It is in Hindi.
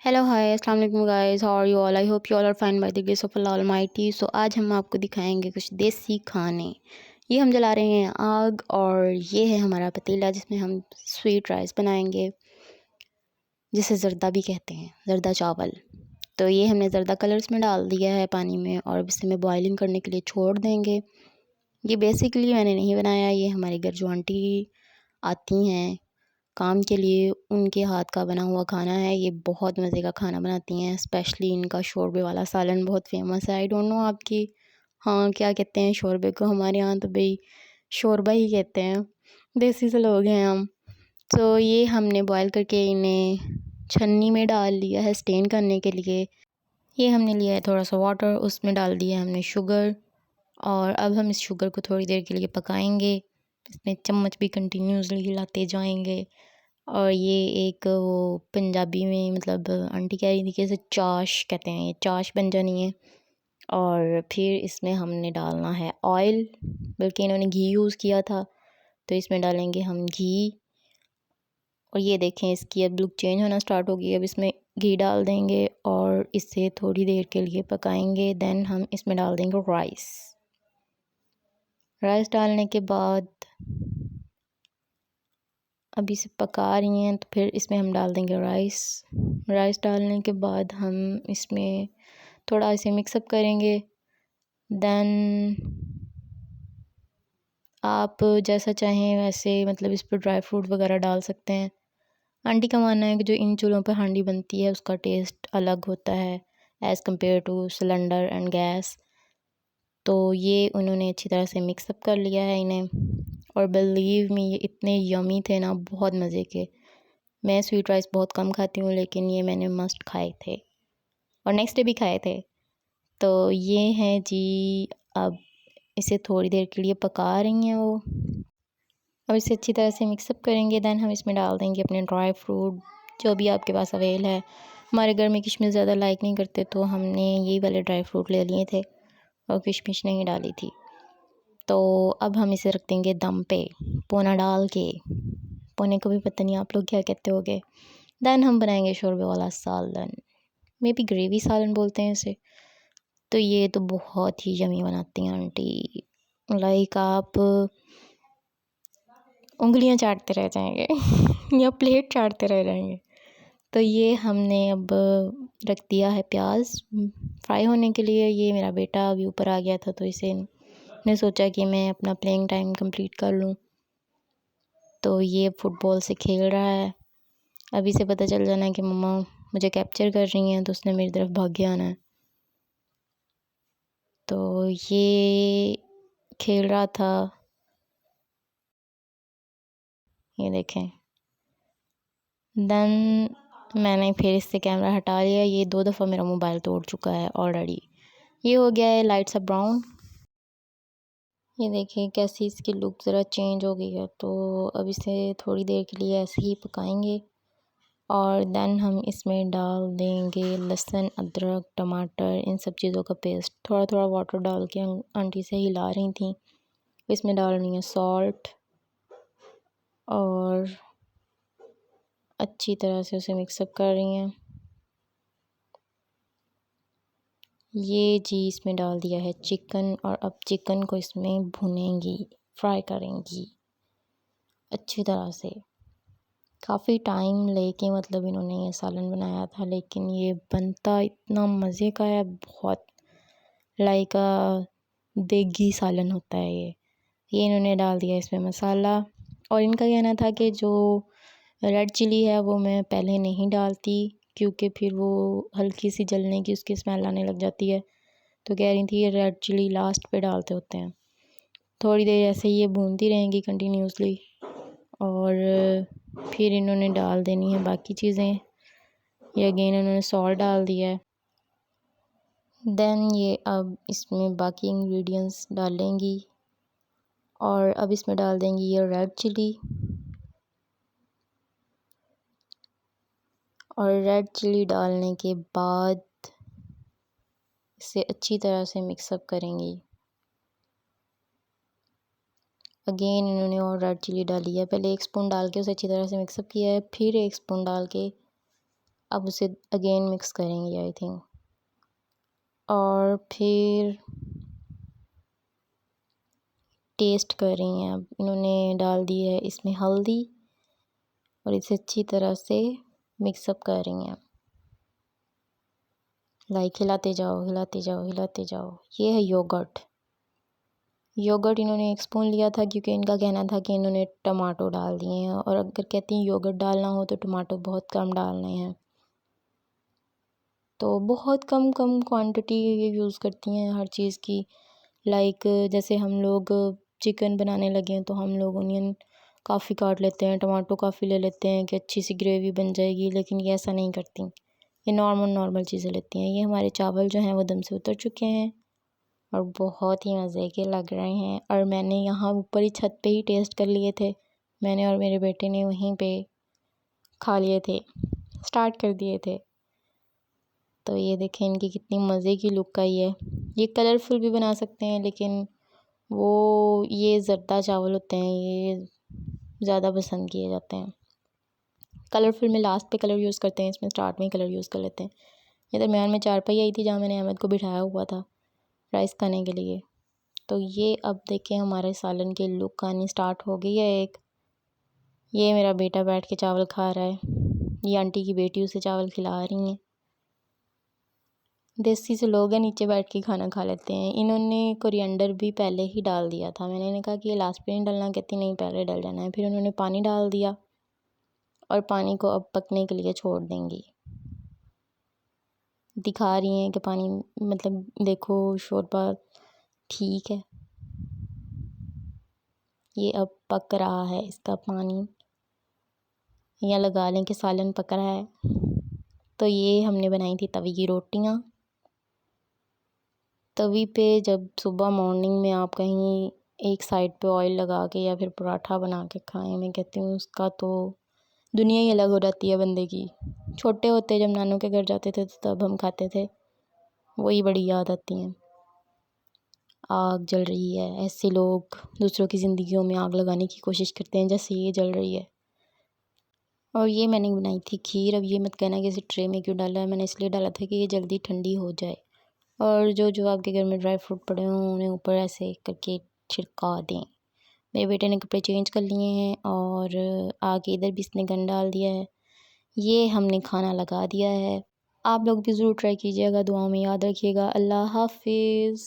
हेलो हाय अस्सलाम वालेकुम guys, how are you all? I hope you all are fine by the grace of Allah almighty. So आज हम आपको दिखाएंगे कुछ देसी खाने। ये हम जला रहे हैं आग और ये है हमारा पतीला जिसमें हम स्वीट राइस बनाएंगे, जिसे ज़र्दा भी कहते हैं, ज़र्दा चावल। तो ये हमने ज़र्दा कलर इसमें डाल दिया है पानी में और अब इसे में बॉइलिंग करने के लिए छोड़ देंगे। ये बेसिकली मैंने नहीं बनाया, ये हमारे घर जो आंटी आती हैं काम के लिए, उनके हाथ का बना हुआ खाना है। ये बहुत मज़े का खाना बनाती हैं, स्पेशली इनका शोरबे वाला सालन बहुत फेमस है। आई डोंट नो आपकी हाँ क्या कहते हैं शोरबे को, हमारे यहाँ तो भाई शोरबा ही कहते हैं, देसी से लोग हैं हम। तो ये हमने बॉयल करके इन्हें छन्नी में डाल लिया है स्टेन करने के लिए। ये हमने लिया है थोड़ा सा वाटर, उसमें डाल दिया है हमने शुगर और अब हम इस शुगर को थोड़ी देर के लिए पकाएंगे। इसमें चम्मच भी कंटिन्यूसली हिलाते जाएंगे। और ये एक वो पंजाबी में मतलब आंटी कह रही थी कि इसे चाश कहते हैं, ये चाश बन जानी है। और फिर इसमें हमने डालना है ऑयल, बल्कि इन्होंने घी यूज़ किया था, तो इसमें डालेंगे हम घी। और ये देखें इसकी अब लुक चेंज होना स्टार्ट हो गई। अब इसमें घी डाल देंगे और इसे थोड़ी देर के लिए पकाएंगे। देन हम इसमें डाल देंगे राइस। राइस डालने के बाद अभी इसे पका रही हैं, तो फिर इसमें हम डाल देंगे राइस। राइस डालने के बाद हम इसमें थोड़ा इसे मिक्सअप करेंगे। देन आप जैसा चाहें वैसे मतलब इस पर ड्राई फ्रूट वगैरह डाल सकते हैं। आंटी का मानना है कि जो इन चूल्हों पर हांडी बनती है उसका टेस्ट अलग होता है as compare two cylinder and gas. तो ये उन्होंने अच्छी तरह से मिक्सअप कर लिया है इन्हें, और बिलीव मी ये इतने यमी थे ना, बहुत मज़े के। मैं स्वीट राइस बहुत कम खाती हूँ, लेकिन ये मैंने मस्ट खाए थे और नेक्स्ट डे भी खाए थे। तो ये हैं जी, अब इसे थोड़ी देर के लिए पका रही हैं वो। अब इसे अच्छी तरह से मिक्सअप करेंगे। दैन हम इसमें डाल देंगे अपने ड्राई फ्रूट जो भी आपके पास अवेल है। हमारे घर में किशमिश ज़्यादा लाइक नहीं करते, तो हमने यही वाले ड्राई फ्रूट ले लिए थे और किशमिश नहीं डाली थी। तो अब हम इसे रख देंगे दम पे, पोना डाल के। पोने को भी पता नहीं आप लोग क्या कहते होगे। दैन हम बनाएंगे शोरबे वाला सालन, मे बी ग्रेवी सालन बोलते हैं इसे। तो ये तो बहुत ही यमी बनाती हैं आंटी, लाइक आप उंगलियां चाटते रह जाएंगे या प्लेट चाटते रह जाएंगे। तो ये हमने अब रख दिया है प्याज फ्राई होने के लिए। ये मेरा बेटा अभी ऊपर आ गया था, तो इसे ने सोचा कि मैं अपना प्लेइंग टाइम कंप्लीट कर लूँ। तो ये फुटबॉल से खेल रहा है। अभी से पता चल जाना है कि मम्मा मुझे कैप्चर कर रही हैं, तो उसने मेरी तरफ भाग के आना है। तो ये खेल रहा था, ये देखें। देन मैंने फिर इससे कैमरा हटा लिया। ये 2 दफ़ा मेरा मोबाइल तोड़ चुका है ऑलरेडी। ये हो गया है लाइट सा ब्राउन। ये देखिए कैसी इसकी लुक ज़रा चेंज हो गई है। तो अब इसे थोड़ी देर के लिए ऐसे ही पकाएंगे और देन हम इसमें डाल देंगे लहसुन, अदरक, टमाटर, इन सब चीज़ों का पेस्ट। थोड़ा थोड़ा वाटर डाल के आंटी से हिला रही थी। इसमें डाल रही है सॉल्ट और अच्छी तरह से उसे मिक्सअप कर रही हैं। ये जी इसमें डाल दिया है चिकन और अब चिकन को इसमें भुनेंगी, फ्राई करेंगी अच्छी तरह से। काफ़ी टाइम लेके मतलब इन्होंने ये सालन बनाया था, लेकिन ये बनता इतना मज़े का है, बहुत लाइक देगी सालन होता है ये इन्होंने डाल दिया इसमें मसाला। और इनका कहना था कि जो रेड चिली है वो मैं पहले नहीं डालती, क्योंकि फिर वो हल्की सी जलने की उसकी स्मेल आने लग जाती है। तो कह रही थी ये रेड चिली लास्ट पे डालते होते हैं। थोड़ी देर ऐसे ही ये भूनती रहेंगी कंटिन्यूसली और फिर इन्होंने डाल देनी है बाकी चीज़ें। ये अगेन इन्होंने सॉल्ट डाल दिया है। देन ये अब इसमें बाकी इंग्रेडिएंट्स डालेंगी और अब इसमें डाल देंगी ये रेड चिली। और रेड चिली डालने के बाद इसे अच्छी तरह से मिक्सअप करेंगी। अगेन इन्होंने और रेड चिली डाली है। पहले 1 स्पून डाल के उसे अच्छी तरह से मिक्सअप किया है, फिर 1 स्पून डाल के अब उसे अगेन मिक्स करेंगे आई थिंक। और फिर टेस्ट कर रही हैं। अब इन्होंने डाल दी है इसमें हल्दी और इसे अच्छी तरह से मिक्सअप कर रही हैं। लाइक हिलाते जाओ हिलाते जाओ हिलाते जाओ। ये है योगर्ट। योगर्ट इन्होंने 1 स्पून लिया था क्योंकि इनका कहना था कि इन्होंने टमाटो डाल दिए हैं, और अगर कहती हैं योगर्ट डालना हो तो टमाटो बहुत कम डालने हैं। तो बहुत कम कम क्वांटिटी ये यूज़ करती हैं हर चीज़ की। लाइक जैसे हम लोग चिकन बनाने लगे हैं तो हम लोग ऑनियन काफ़ी काट लेते हैं, टमाटो काफ़ी ले लेते हैं कि अच्छी सी ग्रेवी बन जाएगी, लेकिन ये ऐसा नहीं करती। ये नॉर्मल चीज़ें लेती हैं। ये हमारे चावल जो हैं वो दम से उतर चुके हैं और बहुत ही मज़े के लग रहे हैं। और मैंने यहाँ ऊपर ही छत पे ही टेस्ट कर लिए थे। मैंने और मेरे बेटे ने वहीं पे खा लिए थे, स्टार्ट कर दिए थे। तो ये देखें इनकी कितनी मज़े की लुक आई है। ये कलरफुल भी बना सकते हैं, लेकिन वो ये ज़र्दा चावल होते हैं, ये ज़्यादा पसंद किए जाते हैं। कलरफुल में लास्ट पे कलर यूज़ करते हैं, इसमें स्टार्ट में ही कलर यूज़ कर लेते हैं। ये दरमियान में चारपाई आई थी जहाँ मैंने अहमद को बिठाया हुआ था राइस खाने के लिए। तो ये अब देखें हमारे सालन की लुक आनी स्टार्ट हो गई है एक। ये मेरा बेटा बैठ के चावल खा रहा है, ये आंटी की बेटी उसे चावल खिला रही हैं। देसी से लोग हैं नीचे बैठ के खाना खा लेते हैं। इन्होंने कोरिएंडर भी पहले ही डाल दिया था। मैंने इन्हें कहा कि ये लास्ट पे नहीं डालना, कहती नहीं पहले डाल जाना है। फिर उन्होंने पानी डाल दिया और पानी को अब पकने के लिए छोड़ देंगी। दिखा रही हैं कि पानी मतलब देखो शोरबा ठीक है। ये अब पक रहा है इसका पानी, या लगा लें कि सालन पक रहा है। तो ये हमने बनाई थी तवी की रोटियां। तवी पे जब सुबह मॉर्निंग में आप कहीं एक साइड पे ऑयल लगा के या फिर पराठा बना के खाएं, मैं कहती हूँ उसका तो दुनिया ही अलग हो जाती है बंदे की। छोटे होते जब नानों के घर जाते थे तो तब हम खाते थे, वही बड़ी याद आती हैं। आग जल रही है, ऐसे लोग दूसरों की ज़िंदगियों में आग लगाने की कोशिश करते हैं जैसे ये जल रही है। और ये मैंने बनाई थी खीर। अब ये मत कहना कि इसे ट्रे में क्यों डाला है, मैंने इसलिए डाला था कि ये जल्दी ठंडी हो जाए। और जो जो आपके घर में ड्राई फ्रूट पड़े हों उन्हें ऊपर ऐसे करके छिड़का दें। मेरे बेटे ने कपड़े चेंज कर लिए हैं और आगे इधर भी इसने गन डाल दिया है। ये हमने खाना लगा दिया है। आप लोग भी ज़रूर ट्राई कीजिएगा, दुआओं में याद रखिएगा। अल्लाह हाफिज़।